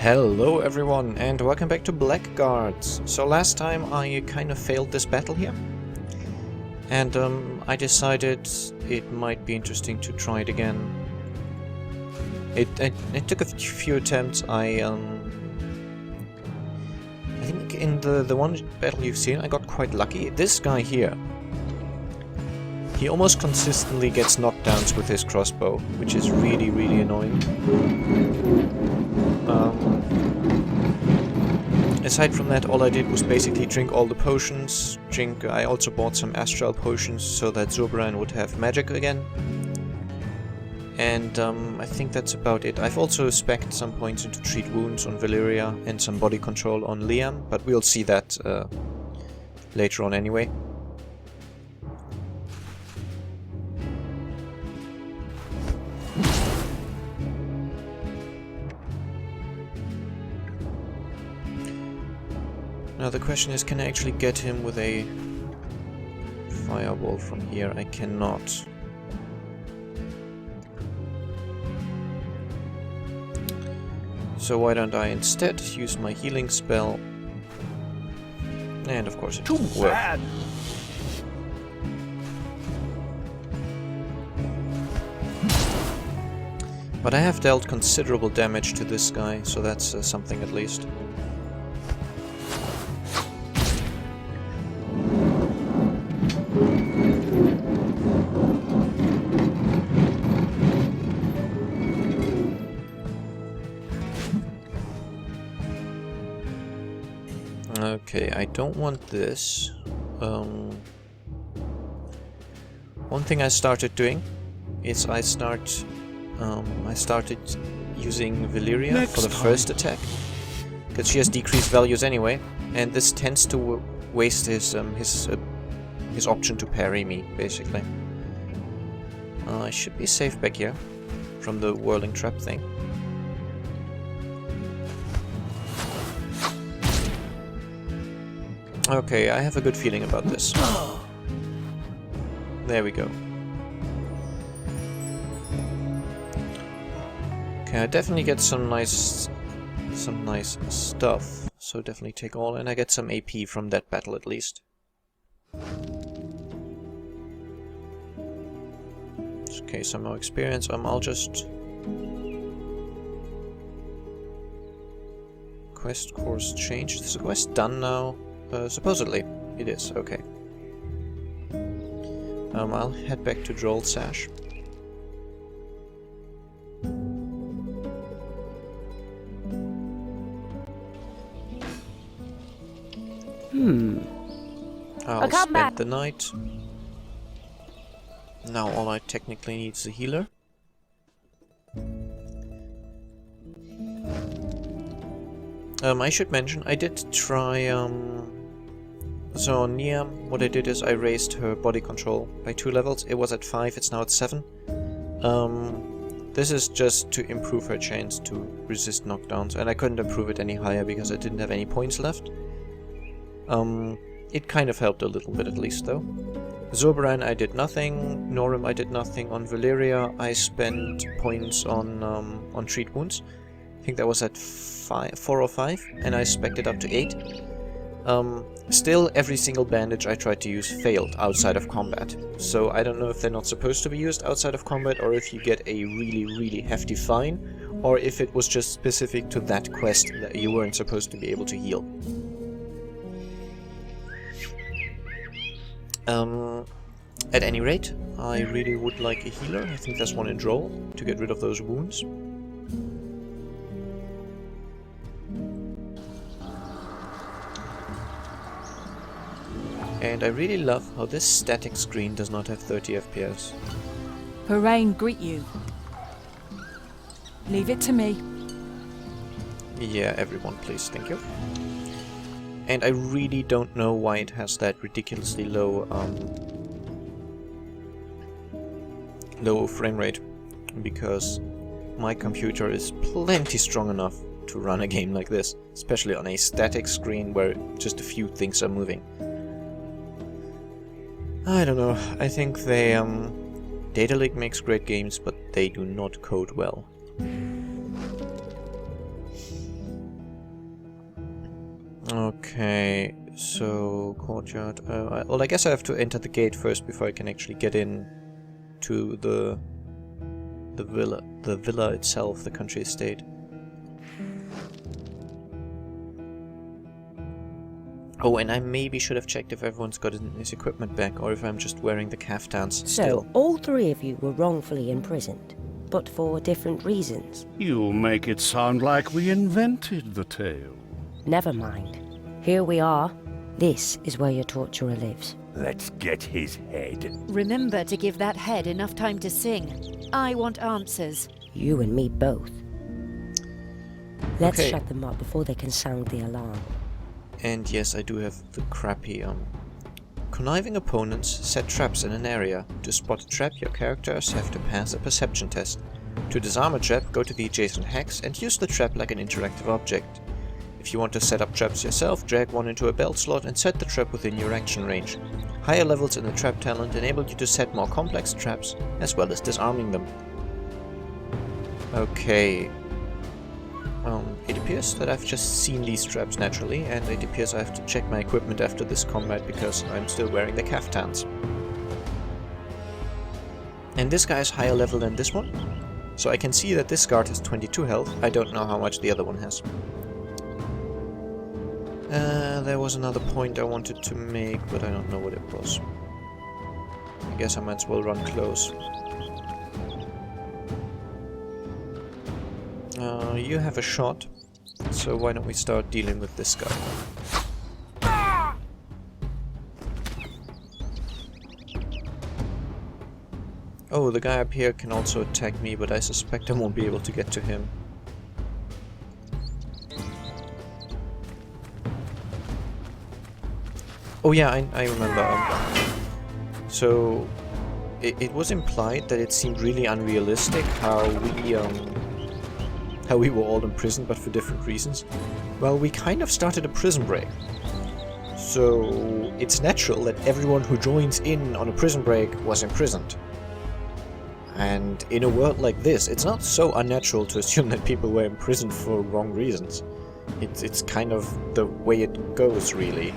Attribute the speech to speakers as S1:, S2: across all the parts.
S1: Hello everyone and welcome back to Blackguards. So last time I kind of failed this battle here. And I decided it might be interesting to try it again. It took a few attempts. I think in the one battle you've seen I got quite lucky. This guy here, he almost consistently gets knockdowns with his crossbow, which is really annoying. Aside from that, all I did was basically drink all the potions. I also bought some astral potions so that Zoberan would have magic again. And I think that's about it. I've also specced some points into treat wounds on Valyria and some body control on Liam, but we'll see that later on anyway. Now the question is, can I actually get him with a fireball from here? I cannot. So why don't I instead use my healing spell? And of course it doesn't work. But I have dealt considerable damage to this guy, so that's something at least. Okay, I don't want this. One thing I started doing is I started using Valyria for the first attack, because she has decreased values anyway, and this tends to waste his option to parry me, basically. I should be safe back here from the whirling trap thing. Okay, I have a good feeling about this. There we go. Okay, I definitely get some nice stuff. So definitely take all, and I get some AP from that battle at least. Okay, some more experience. I'll just quest course changed. Is the quest done now? Supposedly, it is, okay. I'll head back to Droll Sash. I'll spend the night. Now all I technically need is a healer. I should mention, I did try, so on Nia, what I did is I raised her body control by 2 levels. It was at 5, it's now at 7. This is just to improve her chance to resist knockdowns, and I couldn't improve it any higher because I didn't have any points left. It kind of helped a little bit at least, though. Zoberan I did nothing, Norim I did nothing, on Valyria I spent points on treat wounds. I think that was at 4 or 5, and I spec'd it up to 8. Still, every single bandage I tried to use failed outside of combat. So I don't know if they're not supposed to be used outside of combat, or if you get a really hefty fine, or if it was just specific to that quest that you weren't supposed to be able to heal. At any rate, I really would like a healer. I think there's one in Droll to get rid of those wounds. And I really love how this static screen does not have 30 FPS.
S2: Parain greet you. Leave it to me.
S1: Yeah, everyone please, thank you. And I really don't know why it has that ridiculously low frame rate, because my computer is plenty strong enough to run a game like this, especially on a static screen where just a few things are moving. I don't know, I think they, Daedalic makes great games, but they do not code well. Okay, so courtyard. Well, I guess I have to enter the gate first before I can actually get in to the villa itself, the country estate. Oh, and I maybe should have checked if everyone's got his equipment back, or if I'm just wearing the caftans still.
S3: So, all three of you were wrongfully imprisoned, but for different reasons.
S4: You make it sound like we invented the tale.
S3: Never mind. Here we are. This is where your torturer lives.
S5: Let's get his head.
S6: Remember to give that head enough time to sing. I want answers.
S3: You and me both. Let's
S1: Okay.
S3: shut them up before they can sound the alarm.
S1: And yes, I do have the crappy, conniving opponents set traps in an area. To spot a trap, your characters have to pass a perception test. To disarm a trap, go to the adjacent hex and use the trap like an interactive object. If you want to set up traps yourself, drag one into a belt slot and set the trap within your action range. Higher levels in the trap talent enable you to set more complex traps, as well as disarming them. Okay. It appears that I've just seen these traps naturally, and it appears I have to check my equipment after this combat because I'm still wearing the caftans. And this guy is higher level than this one, so I can see that this guard has 22 health. I don't know how much the other one has. There was another point I wanted to make, but I don't know what it was. I guess I might as well run close. You have a shot, so why don't we start dealing with this guy? Oh, the guy up here can also attack me, but I suspect I won't be able to get to him. Oh yeah, I remember. So, it was implied that it seemed really unrealistic how we were all imprisoned, but for different reasons. Well, we kind of started a prison break. So, it's natural that everyone who joins in on a prison break was imprisoned. And in a world like this, it's not so unnatural to assume that people were imprisoned for wrong reasons. It's kind of the way it goes, really.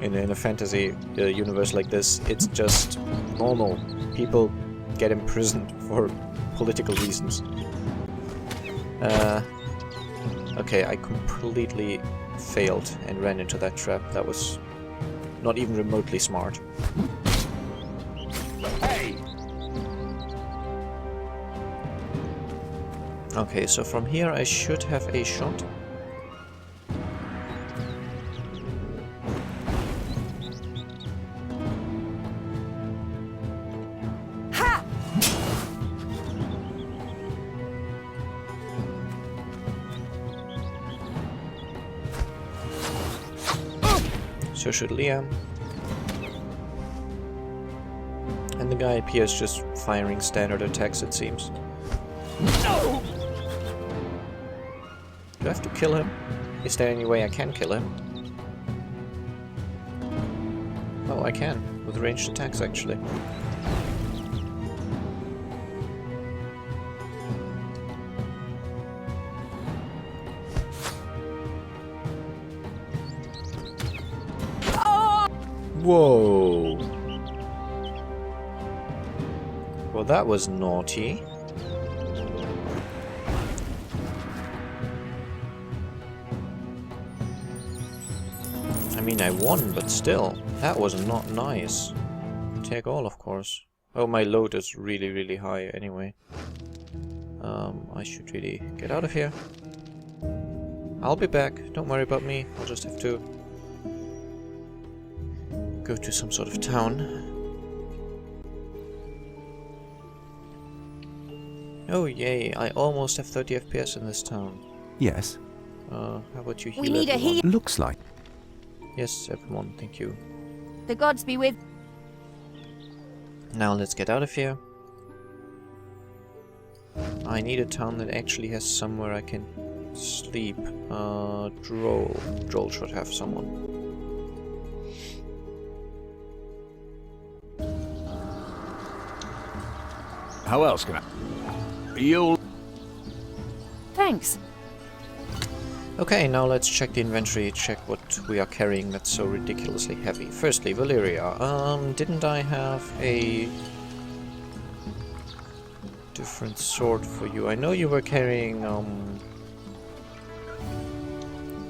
S1: In a fantasy universe like this, it's just normal. People get imprisoned for political reasons. Okay, I completely failed and ran into that trap. That was not even remotely smart.
S5: Hey!
S1: Okay, so from here I should have a shot. So should Liam. And the guy appears just firing standard attacks, it seems.
S5: No!
S1: Do I have to kill him? Is there any way I can kill him? Oh, I can. With ranged attacks, actually. Whoa! Well, that was naughty. I mean, I won, but still, that was not nice. Take all, of course. Oh, my load is really, really high anyway. I should really get out of here. I'll be back, don't worry about me. I'll just have to go to some sort of town. Oh yay, I almost have 30 FPS in this town.
S7: Yes,
S1: How about you heal
S6: We need a
S1: everyone?
S6: heal.
S7: looks like.
S1: Yes, everyone, thank you.
S6: The gods be with.
S1: Now let's get out of here. I need a town that actually has somewhere I can sleep. Droll. Droll should have someone.
S4: How else can I? You'll...
S6: Thanks.
S1: Okay, now let's check the inventory, check what we are carrying that's so ridiculously heavy. Firstly, Valeria. Didn't I have a different sword for you? I know you were carrying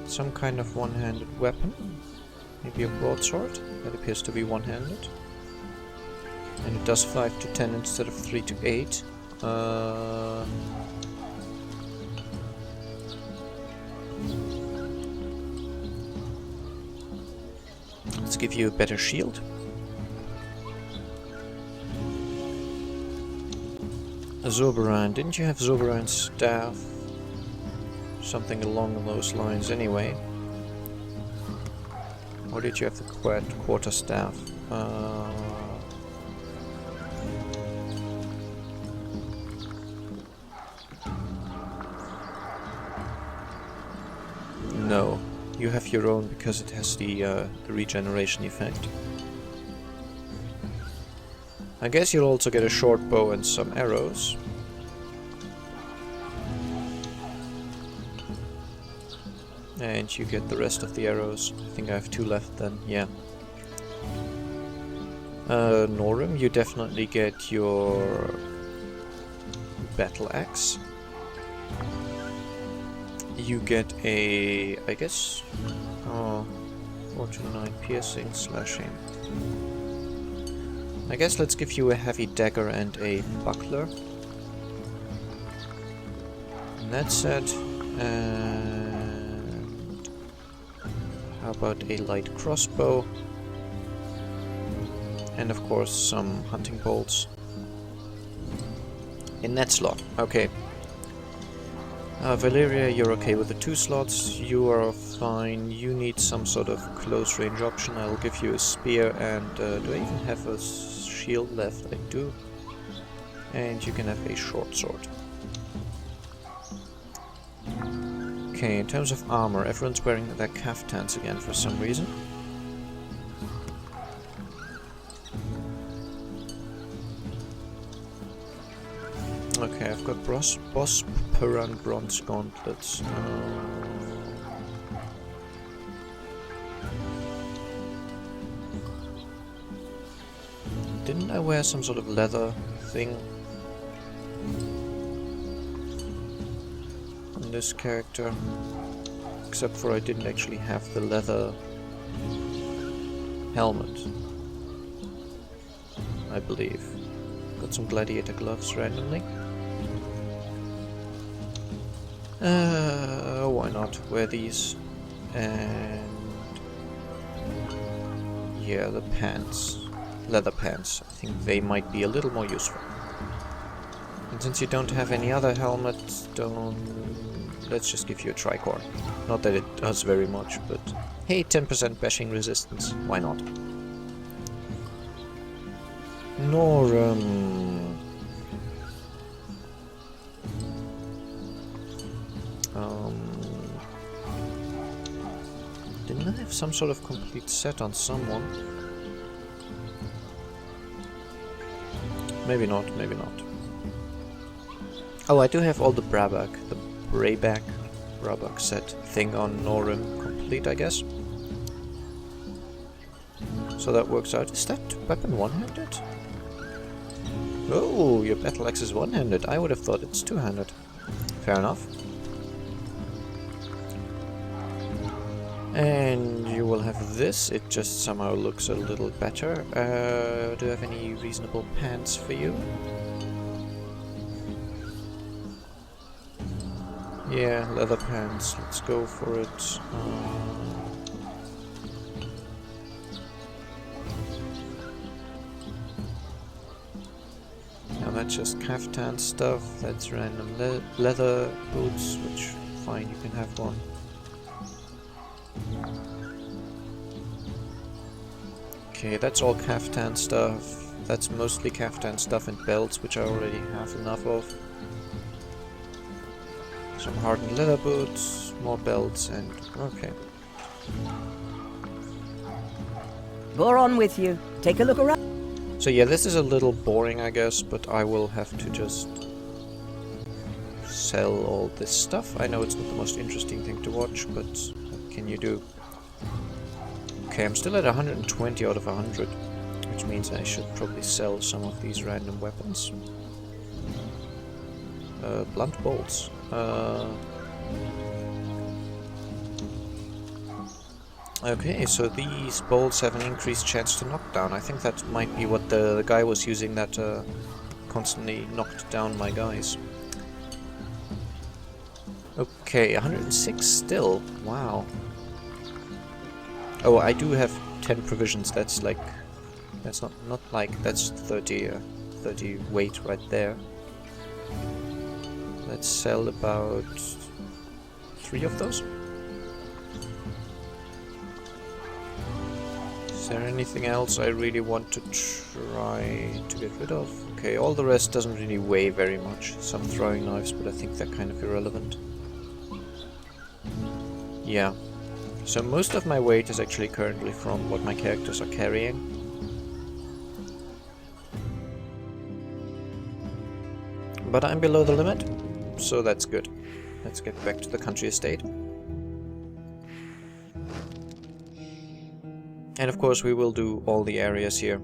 S1: some kind of one-handed weapon. Maybe a broadsword? That appears to be one-handed. And it does 5 to 10 instead of 3 to 8. Let's give you a better shield. Zoberan, didn't you have Zoberan's staff? Something along those lines anyway. Or did you have the quarter staff? No. You have your own because it has the regeneration effect. I guess you'll also get a short bow and some arrows. And you get the rest of the arrows. I think I have 2 left then, yeah. Norum, you definitely get your battle axe. You get a, I guess, 4 to 9 piercing, slashing. I guess let's give you a heavy dagger and a buckler. And that's it. And how about a light crossbow? And of course some hunting bolts. In that slot, okay. Valeria, you're okay with the 2 slots. You are fine. You need some sort of close range option. I'll give you a spear and do I even have a shield left? I do. And you can have a short sword. Okay, in terms of armor, everyone's wearing their kaftans again for some reason. Okay, I've got Boss Peran bronze gauntlets. Didn't I wear some sort of leather thing on this character? Except for I didn't actually have the leather helmet, I believe. Got some gladiator gloves randomly. Why not wear these? And yeah, the pants. Leather pants. I think they might be a little more useful. And since you don't have any other helmets, let's just give you a tricorn. Not that it does very much, but hey, 10% bashing resistance. Why not? Norum. Didn't I have some sort of complete set on someone? Maybe not, maybe not. Oh, I do have all the Brabak set thing on Norum complete, I guess. So that works out. Is that weapon one-handed? Oh, your battle axe is one-handed. I would have thought it's two-handed. Fair enough. And you will have this. It just somehow looks a little better. Do you have any reasonable pants for you? Yeah, leather pants. Let's go for it. Now that's just kaftan stuff. That's random leather boots, which fine, you can have one. Okay, that's all kaftan stuff. That's mostly kaftan stuff and belts, which I already have enough of. Some hardened leather boots, more belts, and okay.
S7: Go on with you. Take a look around.
S1: So yeah, this is a little boring, I guess, but I will have to just sell all this stuff. I know it's not the most interesting thing to watch, but what can you do? Okay, I'm still at 120 out of 100, which means I should probably sell some of these random weapons. Blunt bolts. Okay, so these bolts have an increased chance to knock down. I think that might be what the guy was using that constantly knocked down my guys. Okay, 106 still. Wow. Oh, I do have 10 provisions. That's like... That's not like... That's 30 weight right there. Let's sell about 3 of those. Is there anything else I really want to try to get rid of? Okay, all the rest doesn't really weigh very much. Some throwing knives, but I think they're kind of irrelevant. Yeah. So most of my weight is actually currently from what my characters are carrying. But I'm below the limit, so that's good. Let's get back to the country estate. And of course we will do all the areas here.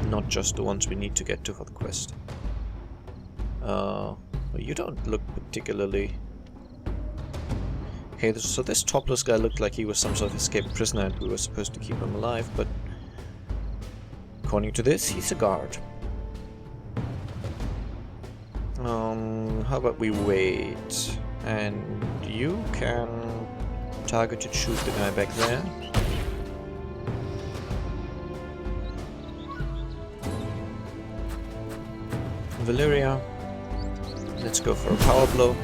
S1: Not just the ones we need to get to for the quest. You don't look particularly... Okay, so this topless guy looked like he was some sort of escaped prisoner and we were supposed to keep him alive, but... According to this, he's a guard. How about we wait? And you can... target and shoot the guy back there. Valyria. Let's go for a power blow.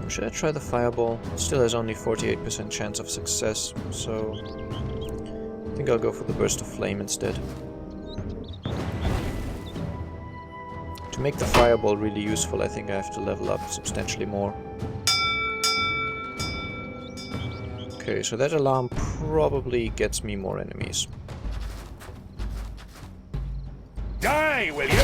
S1: Should I try the fireball? It still has only 48% chance of success, so I think I'll go for the burst of flame instead. To make the fireball really useful, I think I have to level up substantially more. Okay, so that alarm probably gets me more enemies.
S5: Die, will you?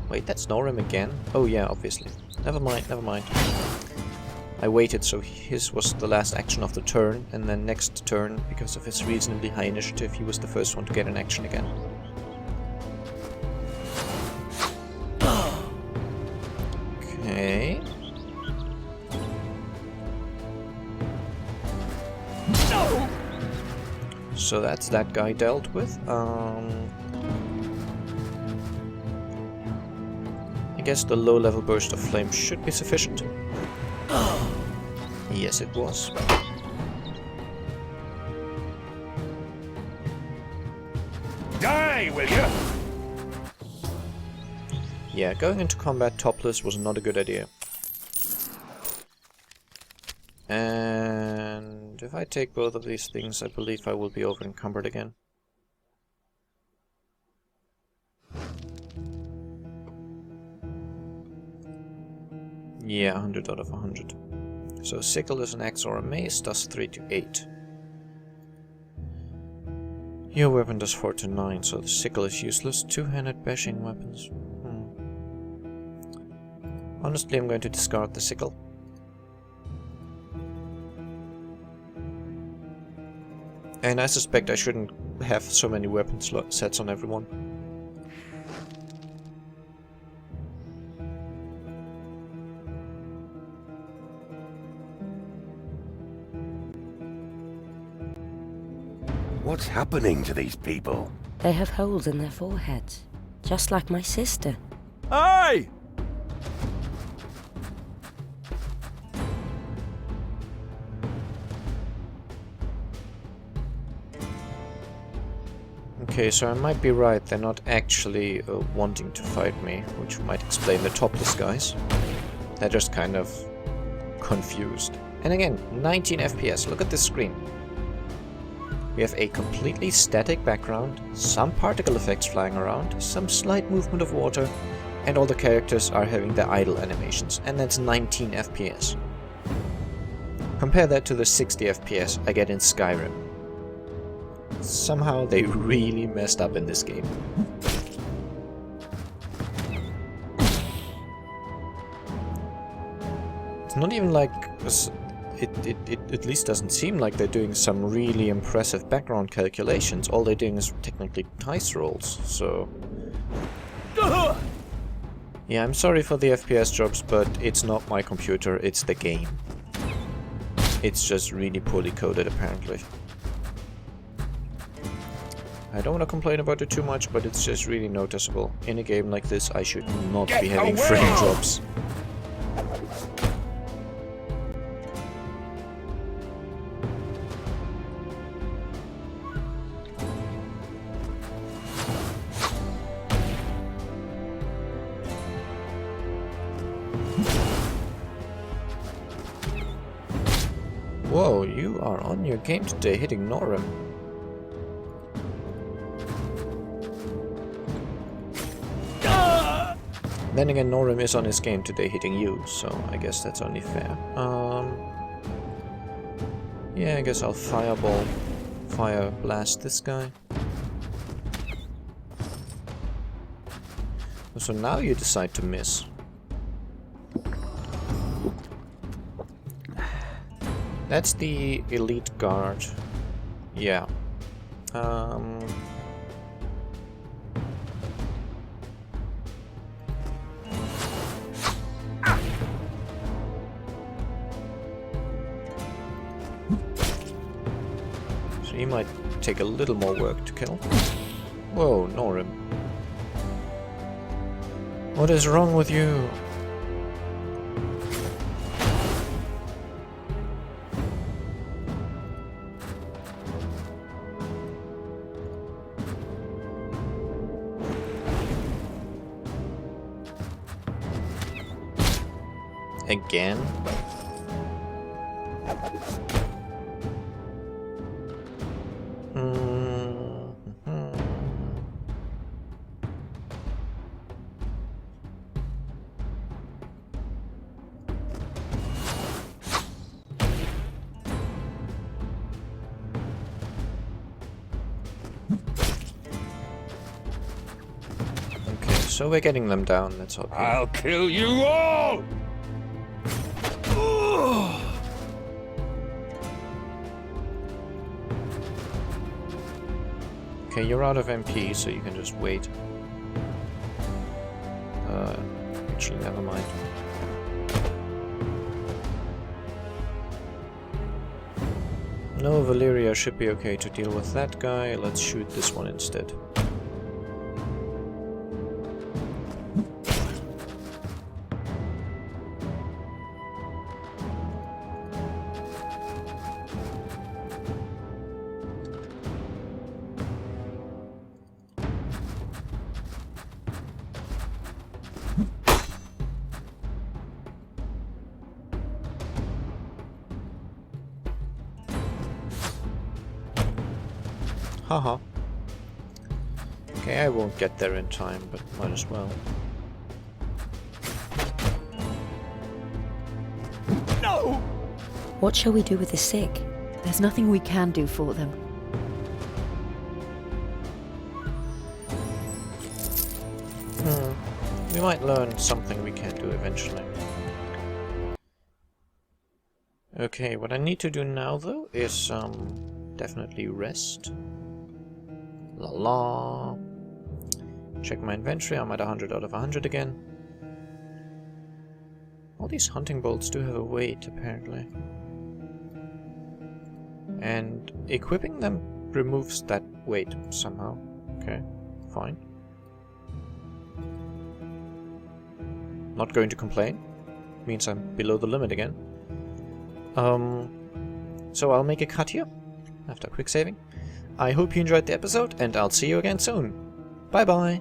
S1: Wait, that's Norim again? Oh yeah, obviously. Never mind, never mind. I waited so his was the last action of the turn, and then next turn, because of his reasonably high initiative, he was the first one to get an action again. Okay. So that's that guy dealt with. I guess the low-level burst of flame should be sufficient. Yes, it was.
S5: Die, will you?
S1: Yeah, going into combat topless was not a good idea. And if I take both of these things, I believe I will be over-encumbered again. Yeah, 100 out of 100. So sickle is an axe or a mace, does 3 to 8. Your weapon does 4 to 9, so the sickle is useless. Two-handed bashing weapons. Honestly, I'm going to discard the sickle. And I suspect I shouldn't have so many weapon sets on everyone.
S5: What's happening to these people?
S3: They have holes in their foreheads, just like my sister.
S5: Hey!
S1: Okay, so I might be right, they're not actually wanting to fight me, which might explain the topless guys. They're just kind of confused. And again, 19 FPS, look at this screen. We have a completely static background, some particle effects flying around, some slight movement of water, and all the characters are having their idle animations, and that's 19 FPS. Compare that to the 60 FPS I get in Skyrim. Somehow they really messed up in this game. It's not even like... It at least doesn't seem like they're doing some really impressive background calculations. All they're doing is technically dice rolls, so... Yeah, I'm sorry for the FPS drops, but it's not my computer, it's the game. It's just really poorly coded, apparently. I don't want to complain about it too much, but it's just really noticeable. In a game like this, I should not be having frame drops. Whoa, you are on your game today, hitting Norum. Then again, Norum is on his game today, hitting you, so I guess that's only fair. Yeah, I guess I'll fire blast this guy. So now you decide to miss. That's the elite guard. Yeah. So he might take a little more work to kill. Whoa, Norum. What is wrong with you? Again? Okay, so we're getting them down, that's okay.
S5: I'll kill you all!
S1: Okay, you're out of MP, so you can just wait. Actually, never mind. No, Valeria should be okay to deal with that guy. Let's shoot this one instead. Haha. Okay, I won't get there in time, but might as well.
S5: No!
S3: What shall we do with the sick?
S6: There's nothing we can do for them.
S1: We might learn something we can do eventually. Okay, what I need to do now though is definitely rest. La la. Check my inventory, I'm at 100 out of 100 again. All these hunting bolts do have a weight, apparently. And equipping them removes that weight somehow. Okay, fine. Not going to complain. Means I'm below the limit again. So I'll make a cut here, after quick saving. I hope you enjoyed the episode, and I'll see you again soon. Bye bye!